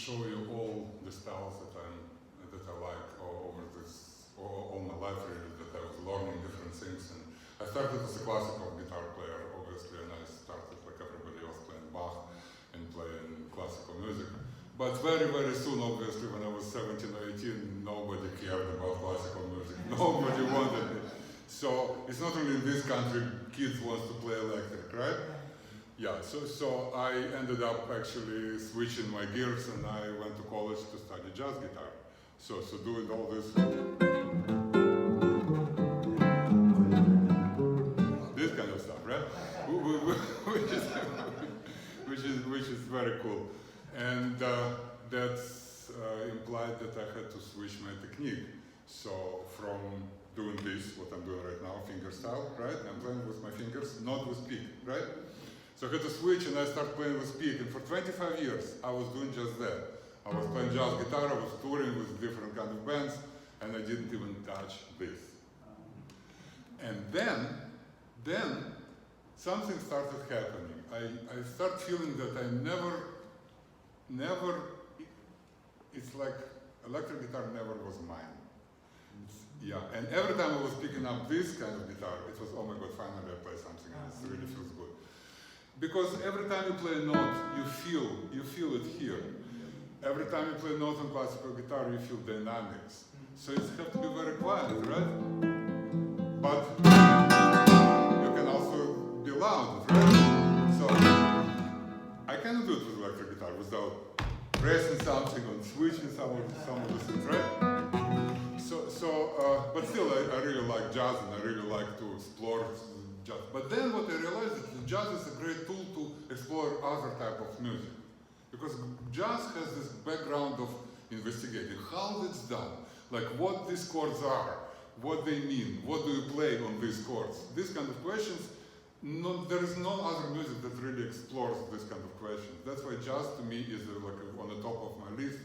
show you all the styles that I like over all my life really, that I was learning different things. And I started as a classical guitar player, obviously, and I started like everybody else playing Bach and playing classical music. But very, very soon, obviously, when I was 17 or 18, nobody cared about classical music. Nobody wanted it. So it's not only in this country, kids want to play electric, right? Yeah, so I ended up actually switching my gears, and I went to college to study jazz guitar. So doing all this kind of stuff, right? which is very cool. And that's implied that I had to switch my technique. So from doing this, what I'm doing right now, finger style, right? I'm playing with my fingers, not with pick, right? So I had to switch and I started playing with pick. And for 25 years, I was doing just that. I was playing jazz guitar, I was touring with different kind of bands, and I didn't even touch this. And then something started happening. I started feeling that I never, it's like electric guitar never was mine. Yeah, and every time I was picking up this kind of guitar, it was, oh my God, finally I play something and it really feels good. Because every time you play a note, you feel it here. Every time you play a note on classical guitar, you feel dynamics. So it has to be very quiet, right? But you can also be loud, right? So I cannot do it with electric guitar without pressing something or switching some of the things, right? But still, I really like jazz and I really like to explore jazz. But then what I realized is that jazz is a great tool to explore other type of music. Because jazz has this background of investigating how it's done, like what these chords are, what they mean, what do you play on these chords. These kind of questions, there is no other music that really explores this kind of questions. That's why jazz to me is like on the top of my list,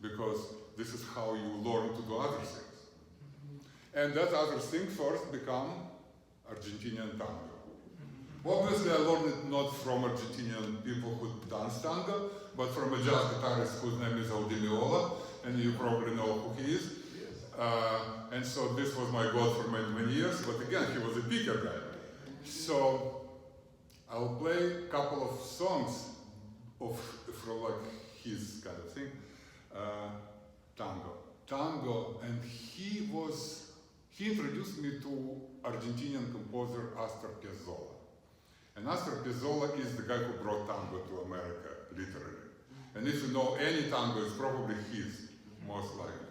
because this is how you learn to do other things. And that other thing first become Argentinian tango. Obviously, I learned it not from Argentinian people who dance tango, but from a jazz guitarist whose name is Audimiola, and you probably know who he is. And so this was my god for many, many years, but again, he was a picker guy. So I'll play a couple of songs from like his kind of thing, tango, and he introduced me to Argentinian composer Astor Piazzolla. And Astor Piazzolla is the guy who brought tango to America, literally. And if you know any tango, it's probably his, most likely.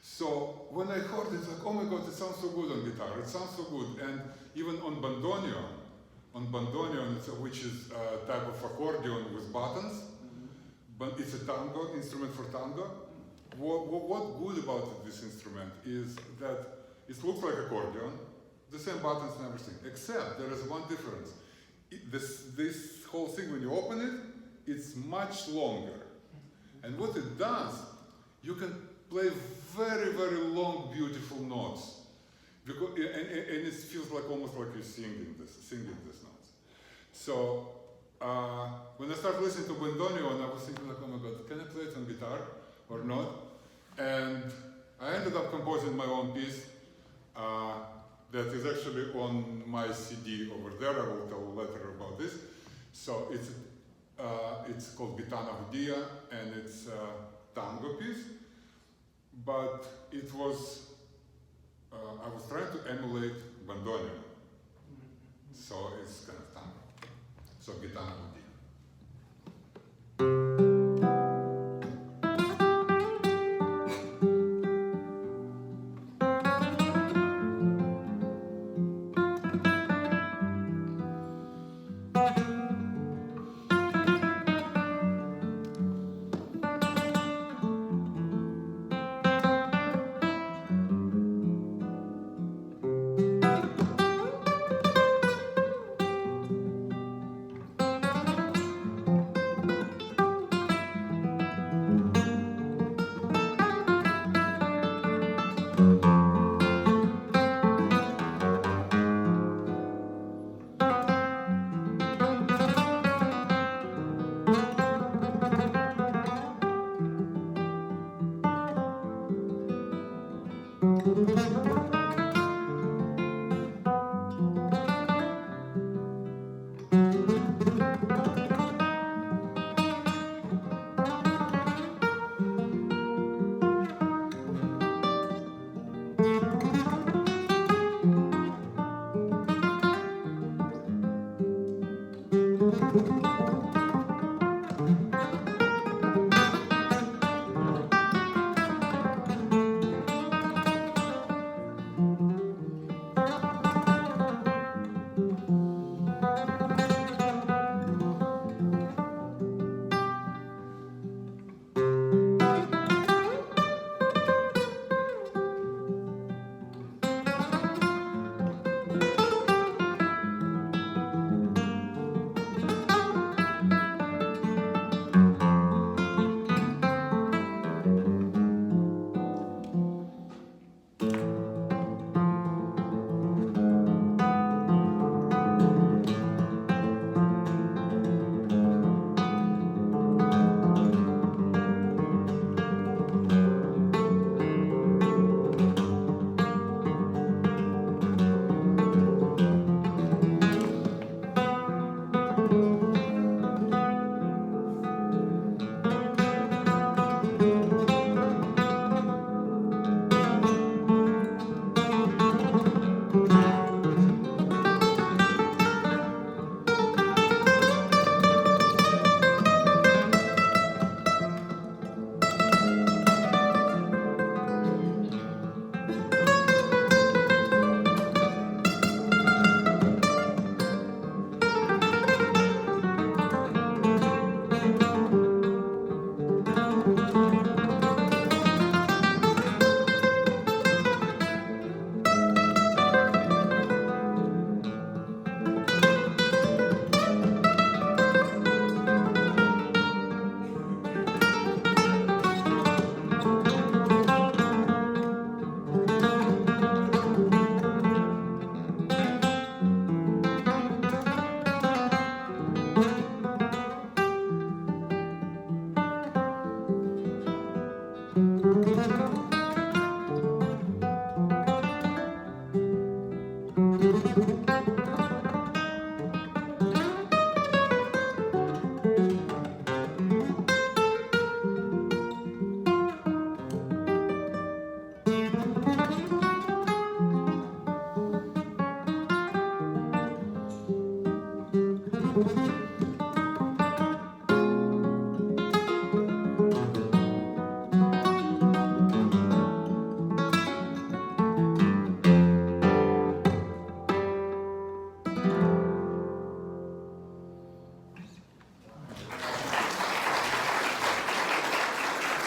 So when I heard it, it's like, oh my God, it sounds so good on guitar, it sounds so good. And even on bandoneon, which is a type of accordion with buttons, but it's a tango, instrument for tango. What good about this instrument is that it looks like accordion, the same buttons and everything, except there is one difference. This whole thing, when you open it, it's much longer. And what it does, you can play very, very long, beautiful notes. And it feels like almost like you're singing these notes. So when I started listening to bandoneon, I was thinking like, oh my God, can I play it on guitar or not? And I ended up composing my own piece that is actually on my CD over there. I will tell later about this. So it's called Gitana Judia, and it's a tango piece. But it was, I was trying to emulate bandoneon. So it's kind of tango. So Gitana Judia. Thank you.